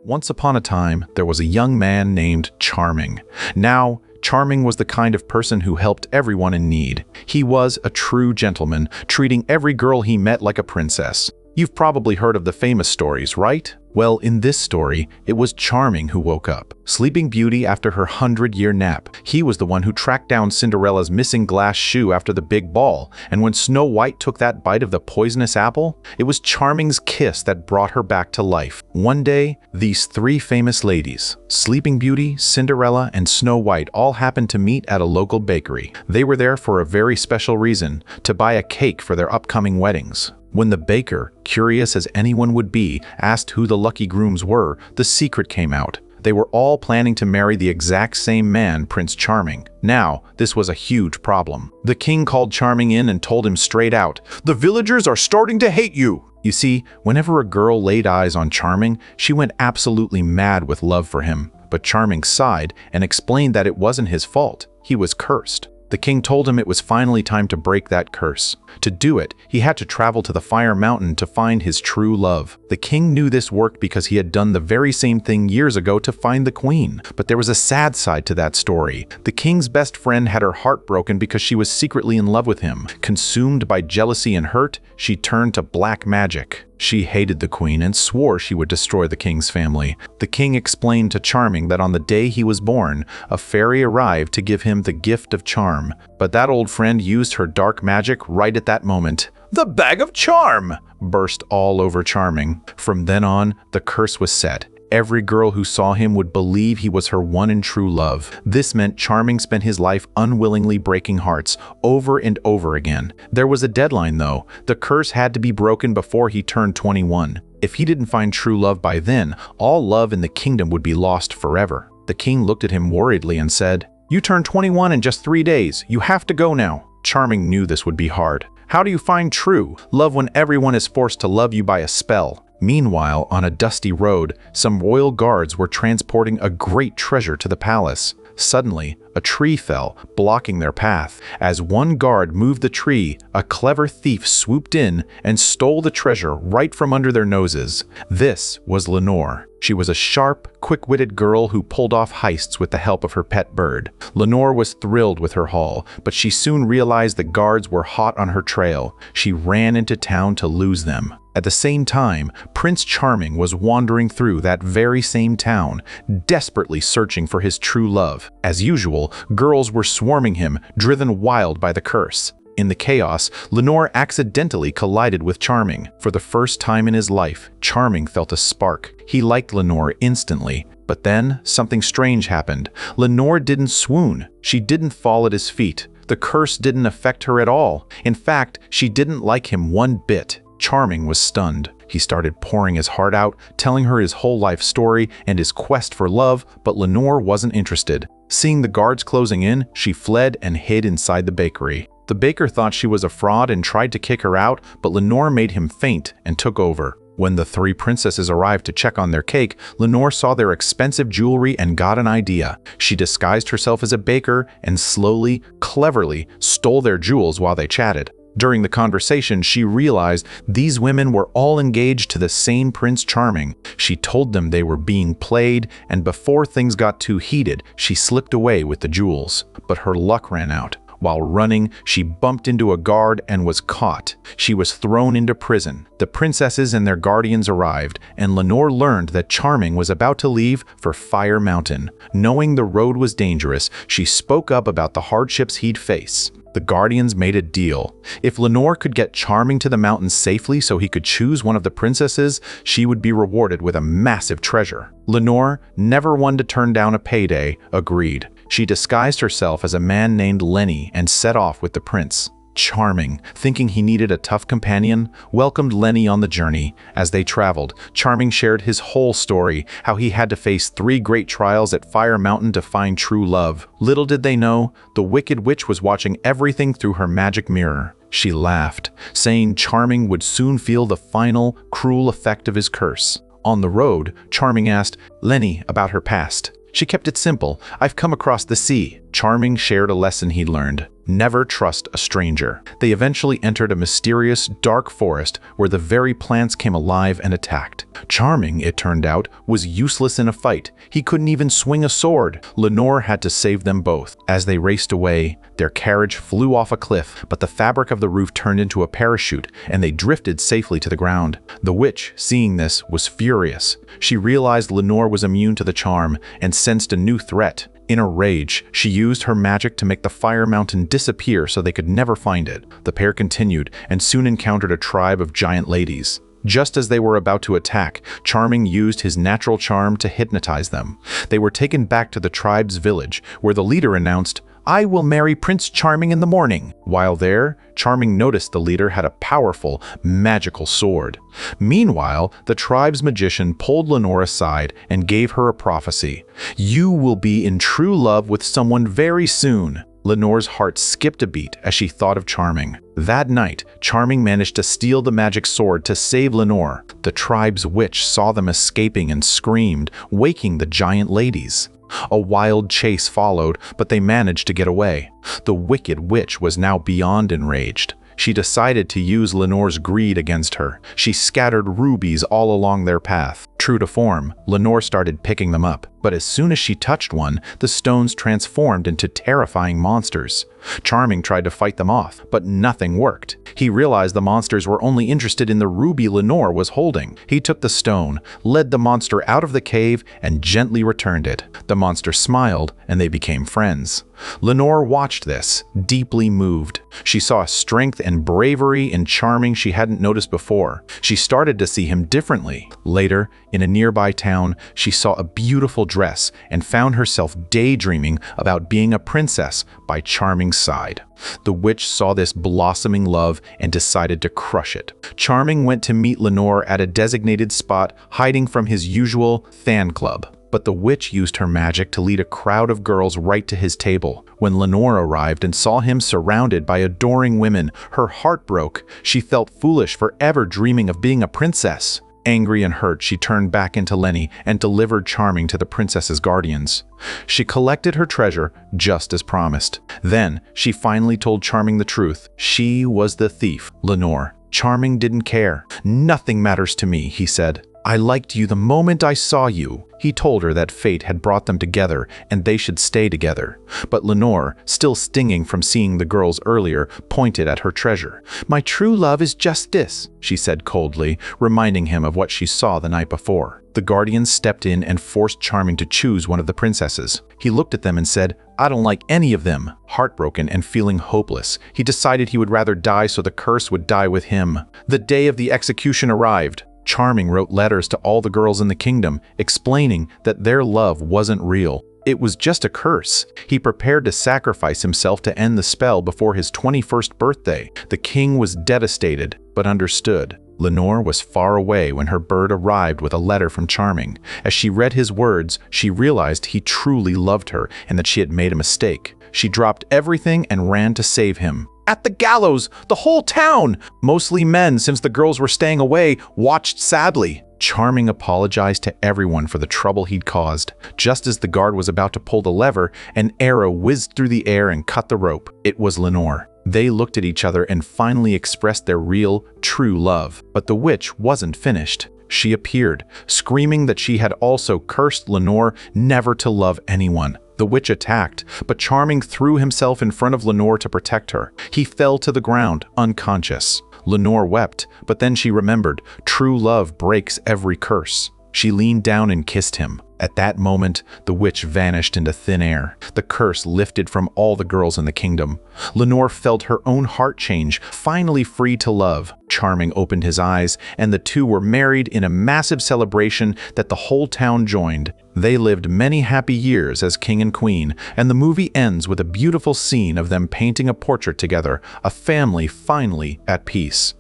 Once upon a time, there was a young man named Charming. Now, Charming was the kind of person who helped everyone in need. He was a true gentleman, treating every girl he met like a princess. You've probably heard of the famous stories, right? Well, in this story, it was Charming who woke up, Sleeping Beauty after her 100-year nap. He was the one who tracked down Cinderella's missing glass shoe after the big ball, and when Snow White took that bite of the poisonous apple, it was Charming's kiss that brought her back to life. One day, these three famous ladies, Sleeping Beauty, Cinderella, and Snow White, all happened to meet at a local bakery. They were there for a very special reason, to buy a cake for their upcoming weddings. When the baker, curious as anyone would be, asked who the lucky grooms were, the secret came out. They were all planning to marry the exact same man, Prince Charming. Now, this was a huge problem. The king called Charming in and told him straight out, "The villagers are starting to hate you!" You see, whenever a girl laid eyes on Charming, she went absolutely mad with love for him. But Charming sighed and explained that it wasn't his fault. He was cursed. The king told him it was finally time to break that curse. To do it, he had to travel to the Fire Mountain to find his true love. The king knew this worked because he had done the very same thing years ago to find the queen. But there was a sad side to that story. The king's best friend had her heart broken because she was secretly in love with him. Consumed by jealousy and hurt, she turned to black magic. She hated the queen and swore she would destroy the king's family. The king explained to Charming that on the day he was born, a fairy arrived to give him the gift of charm. But that old friend used her dark magic right at that moment. "The bag of charm!" burst all over Charming. From then on, the curse was set. Every girl who saw him would believe he was her one and true love. This meant Charming spent his life unwillingly breaking hearts over and over again. There was a deadline though. The curse had to be broken before he turned 21. If he didn't find true love by then, all love in the kingdom would be lost forever. The king looked at him worriedly and said, "You turned 21 in just 3 days. You have to go now." Charming knew this would be hard. How do you find true love when everyone is forced to love you by a spell? Meanwhile, on a dusty road, some royal guards were transporting a great treasure to the palace. Suddenly, a tree fell, blocking their path. As one guard moved the tree, a clever thief swooped in and stole the treasure right from under their noses. This was Lenore. She was a sharp, quick-witted girl who pulled off heists with the help of her pet bird. Lenore was thrilled with her haul, but she soon realized the guards were hot on her trail. She ran into town to lose them. At the same time, Prince Charming was wandering through that very same town, desperately searching for his true love. As usual, girls were swarming him, driven wild by the curse. In the chaos, Lenore accidentally collided with Charming. For the first time in his life, Charming felt a spark. He liked Lenore instantly. But then, something strange happened. Lenore didn't swoon. She didn't fall at his feet. The curse didn't affect her at all. In fact, she didn't like him one bit. Charming was stunned. He started pouring his heart out, telling her his whole life story and his quest for love, but Lenore wasn't interested. Seeing the guards closing in, she fled and hid inside the bakery. The baker thought she was a fraud and tried to kick her out, but Lenore made him faint and took over. When the three princesses arrived to check on their cake, Lenore saw their expensive jewelry and got an idea. She disguised herself as a baker and slowly, cleverly stole their jewels while they chatted. During the conversation, she realized these women were all engaged to the same Prince Charming. She told them they were being played, and before things got too heated, she slipped away with the jewels. But her luck ran out. While running, she bumped into a guard and was caught. She was thrown into prison. The princesses and their guardians arrived, and Lenore learned that Charming was about to leave for Fire Mountain. Knowing the road was dangerous, she spoke up about the hardships he'd face. The guardians made a deal. If Lenore could get Charming to the mountains safely so he could choose one of the princesses, she would be rewarded with a massive treasure. Lenore, never one to turn down a payday, agreed. She disguised herself as a man named Lenny and set off with the prince. Charming, thinking he needed a tough companion, welcomed Lenny on the journey. As they traveled, Charming shared his whole story, how he had to face 3 great trials at Fire Mountain to find true love. Little did they know, the Wicked Witch was watching everything through her magic mirror. She laughed, saying Charming would soon feel the final, cruel effect of his curse. On the road, Charming asked Lenny about her past. She kept it simple. "I've come across the sea." Charming shared a lesson he'd learned. Never trust a stranger. They eventually entered a mysterious, dark forest where the very plants came alive and attacked. Charming, it turned out, was useless in a fight. He couldn't even swing a sword. Lenore had to save them both. As they raced away, their carriage flew off a cliff, but the fabric of the roof turned into a parachute, and they drifted safely to the ground. The witch, seeing this, was furious. She realized Lenore was immune to the charm and sensed a new threat. In a rage, she used her magic to make the fire mountain disappear so they could never find it. The pair continued and soon encountered a tribe of giant ladies. Just as they were about to attack, Charming used his natural charm to hypnotize them. They were taken back to the tribe's village, where the leader announced, "I will marry Prince Charming in the morning." While there, Charming noticed the leader had a powerful, magical sword. Meanwhile, the tribe's magician pulled Lenore aside and gave her a prophecy. "You will be in true love with someone very soon." Lenore's heart skipped a beat as she thought of Charming. That night, Charming managed to steal the magic sword to save Lenore. The tribe's witch saw them escaping and screamed, waking the giant ladies. A wild chase followed, but they managed to get away. The wicked witch was now beyond enraged. She decided to use Lenore's greed against her. She scattered rubies all along their path. True to form, Lenore started picking them up, but as soon as she touched one, the stones transformed into terrifying monsters. Charming tried to fight them off, but nothing worked. He realized the monsters were only interested in the ruby Lenore was holding. He took the stone, led the monster out of the cave, and gently returned it. The monster smiled, and they became friends. Lenore watched this, deeply moved. She saw a strength and bravery in Charming she hadn't noticed before. She started to see him differently. Later, in a nearby town, she saw a beautiful dress and found herself daydreaming about being a princess by Charming's side. The witch saw this blossoming love and decided to crush it. Charming went to meet Lenore at a designated spot, hiding from his usual fan club. But the witch used her magic to lead a crowd of girls right to his table. When Lenore arrived and saw him surrounded by adoring women, her heart broke. She felt foolish for ever dreaming of being a princess. Angry and hurt, she turned back into Lenny and delivered Charming to the princess's guardians. She collected her treasure just as promised. Then, she finally told Charming the truth. She was the thief, Lenore. Charming didn't care. "Nothing matters to me," he said. "I liked you the moment I saw you." He told her that fate had brought them together and they should stay together. But Lenore, still stinging from seeing the girls earlier, pointed at her treasure. "My true love is just this," she said coldly, reminding him of what she saw the night before. The guardians stepped in and forced Charming to choose one of the princesses. He looked at them and said, "I don't like any of them." Heartbroken and feeling hopeless, he decided he would rather die so the curse would die with him. The day of the execution arrived. Charming wrote letters to all the girls in the kingdom, explaining that their love wasn't real. It was just a curse. He prepared to sacrifice himself to end the spell before his 21st birthday. The king was devastated, but understood. Lenore was far away when her bird arrived with a letter from Charming. As she read his words, she realized he truly loved her and that she had made a mistake. She dropped everything and ran to save him. At the gallows, the whole town, mostly men since the girls were staying away, watched sadly. Charming apologized to everyone for the trouble he'd caused. Just as the guard was about to pull the lever, an arrow whizzed through the air and cut the rope. It was Lenore. They looked at each other and finally expressed their real, true love. But the witch wasn't finished. She appeared, screaming that she had also cursed Lenore never to love anyone. The witch attacked, but Charming threw himself in front of Lenore to protect her. He fell to the ground, unconscious. Lenore wept, but then she remembered, true love breaks every curse. She leaned down and kissed him. At that moment, the witch vanished into thin air. The curse lifted from all the girls in the kingdom. Lenore felt her own heart change, finally free to love. Charming opened his eyes, and the two were married in a massive celebration that the whole town joined. They lived many happy years as king and queen, and the movie ends with a beautiful scene of them painting a portrait together, a family finally at peace.